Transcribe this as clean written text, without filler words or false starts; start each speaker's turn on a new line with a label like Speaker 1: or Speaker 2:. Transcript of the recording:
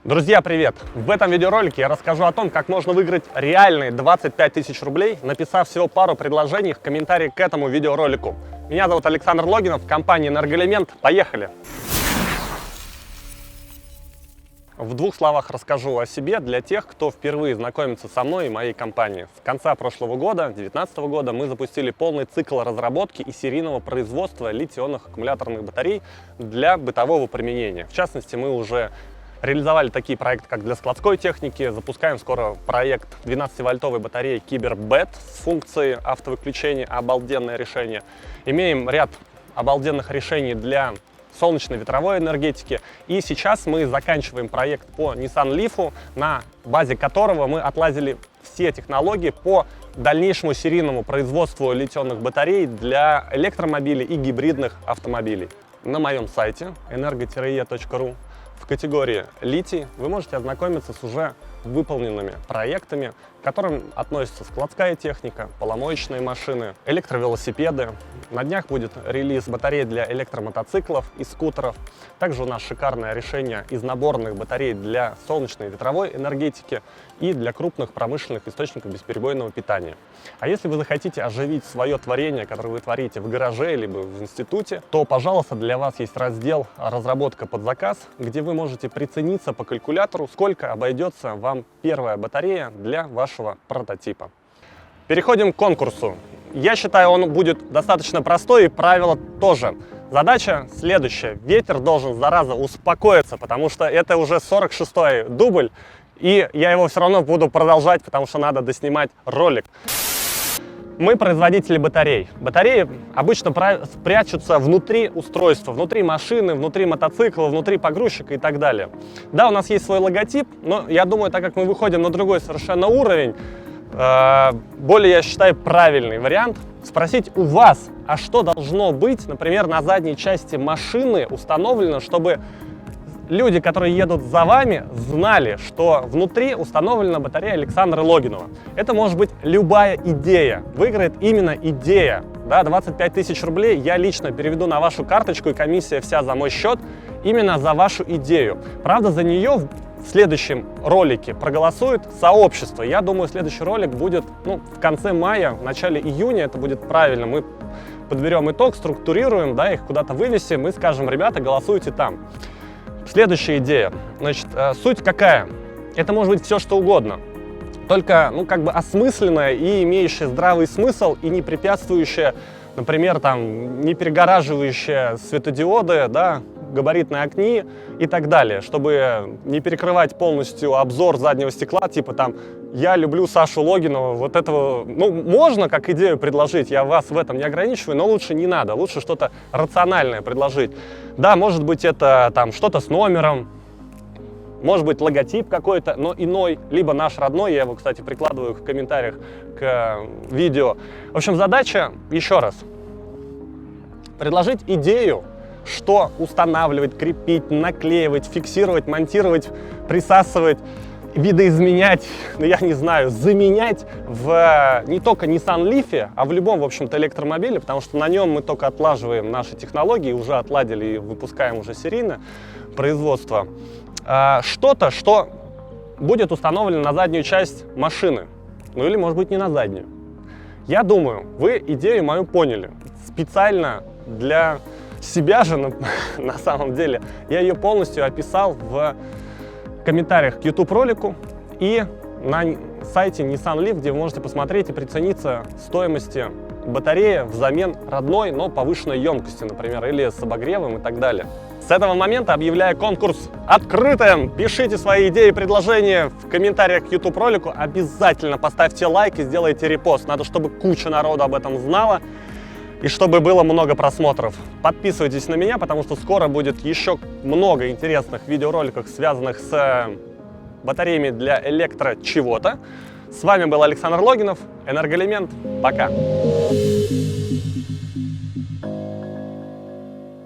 Speaker 1: Друзья, привет! В этом видеоролике я расскажу о том, как можно выиграть реальные 25 тысяч рублей, написав всего пару предложений в комментарии к этому видеоролику. Меня зовут Александр Логинов, компания «Энергоэлемент». Поехали! В двух словах расскажу о себе для тех, кто впервые знакомится со мной и моей компанией. С конца прошлого года, 2019 года, мы запустили полный цикл разработки и серийного производства литий-ионных аккумуляторных батарей для бытового применения. В частности, мы уже реализовали такие проекты, как для складской техники. Запускаем скоро проект 12-вольтовой батареи Кибербет с функцией автовыключения. Обалденное решение. Имеем ряд обалденных решений для солнечной ветровой энергетики. И сейчас мы заканчиваем проект по Nissan Leaf, на базе которого мы отлазили все технологии по дальнейшему серийному производству литий-ионных батарей для электромобилей и гибридных автомобилей. На моем сайте energo-e.ru в категории «Литий» вы можете ознакомиться с уже выполненными проектами, к которым относятся складская техника, поломоечные машины, электровелосипеды. На днях будет релиз батарей для электромотоциклов и скутеров. Также у нас шикарное решение из наборных батарей для солнечной и ветровой энергетики и для крупных промышленных источников бесперебойного питания. А если вы захотите оживить свое творение, которое вы творите в гараже либо в институте, то, пожалуйста, для вас есть раздел «Разработка под заказ», где вы можете прицениться по калькулятору, сколько обойдется вам первая батарея для вашего прототипа. Переходим к конкурсу. Я считаю, он будет достаточно простой, и правила тоже. Задача следующая. Ветер должен, зараза, успокоиться, потому что это уже 46-й дубль, и я его все равно буду продолжать, потому что надо доснимать ролик. Мы производители батарей. Батареи обычно прячутся внутри устройства, внутри машины, внутри мотоцикла, внутри погрузчика и так далее. Да, у нас есть свой логотип, но я думаю, так как мы выходим на другой совершенно уровень, более, я считаю, правильный вариант спросить у вас, а что должно быть, например, на задней части машины установлено, чтобы люди, которые едут за вами, знали, что внутри установлена батарея Александра Логинова. Это может быть любая идея. Выиграет именно идея. Да, 25 тысяч рублей я лично переведу на вашу карточку, и комиссия вся за мой счет, именно за вашу идею. Правда, за нее в следующем ролике проголосует сообщество. Я думаю, следующий ролик будет в конце мая, в начале июня. Это будет правильно. Мы подберем итог, структурируем, да, их куда-то вывесим и скажем: ребята, голосуйте там. Следующая идея. Значит, суть какая? Это может быть все, что угодно. Только, осмысленное и имеющее здравый смысл, и не препятствующее, например, не перегораживающее светодиоды, да, габаритные окни и так далее, чтобы не перекрывать полностью обзор заднего стекла, типа «Я люблю Сашу Логинова», вот этого, можно как идею предложить, я вас в этом не ограничиваю, но лучше не надо, лучше что-то рациональное предложить. Да, может быть, это что-то с номером, может быть, логотип какой-то, но иной, либо наш родной, я его, кстати, прикладываю в комментариях к видео. В общем, задача, еще раз, предложить идею, что устанавливать, крепить, наклеивать, фиксировать, монтировать, присасывать, видоизменять, я не знаю, заменять в не только Nissan Leaf, а в любом, в общем-то, электромобиле, потому что на нем мы только отлаживаем наши технологии, уже отладили и выпускаем уже серийное производство. Что-то, что будет установлено на заднюю часть машины, или, может быть, не на заднюю. Я думаю, вы идею мою поняли. Специально для себя же, на самом деле, я ее полностью описал в комментариях к YouTube ролику и на сайте Nissan Leaf, где вы можете посмотреть и прицениться стоимости батареи взамен родной, но повышенной емкости, например, или с обогревом и так далее. С этого момента объявляю конкурс открытым. Пишите свои идеи и предложения в комментариях к YouTube ролику. Обязательно поставьте лайк и сделайте репост. Надо, чтобы куча народу об этом знала и чтобы было много просмотров. Подписывайтесь на меня, потому что скоро будет еще много интересных видеороликов, связанных с батареями для электро чего-то. С вами был Александр Логинов, Энергоэлемент. Пока!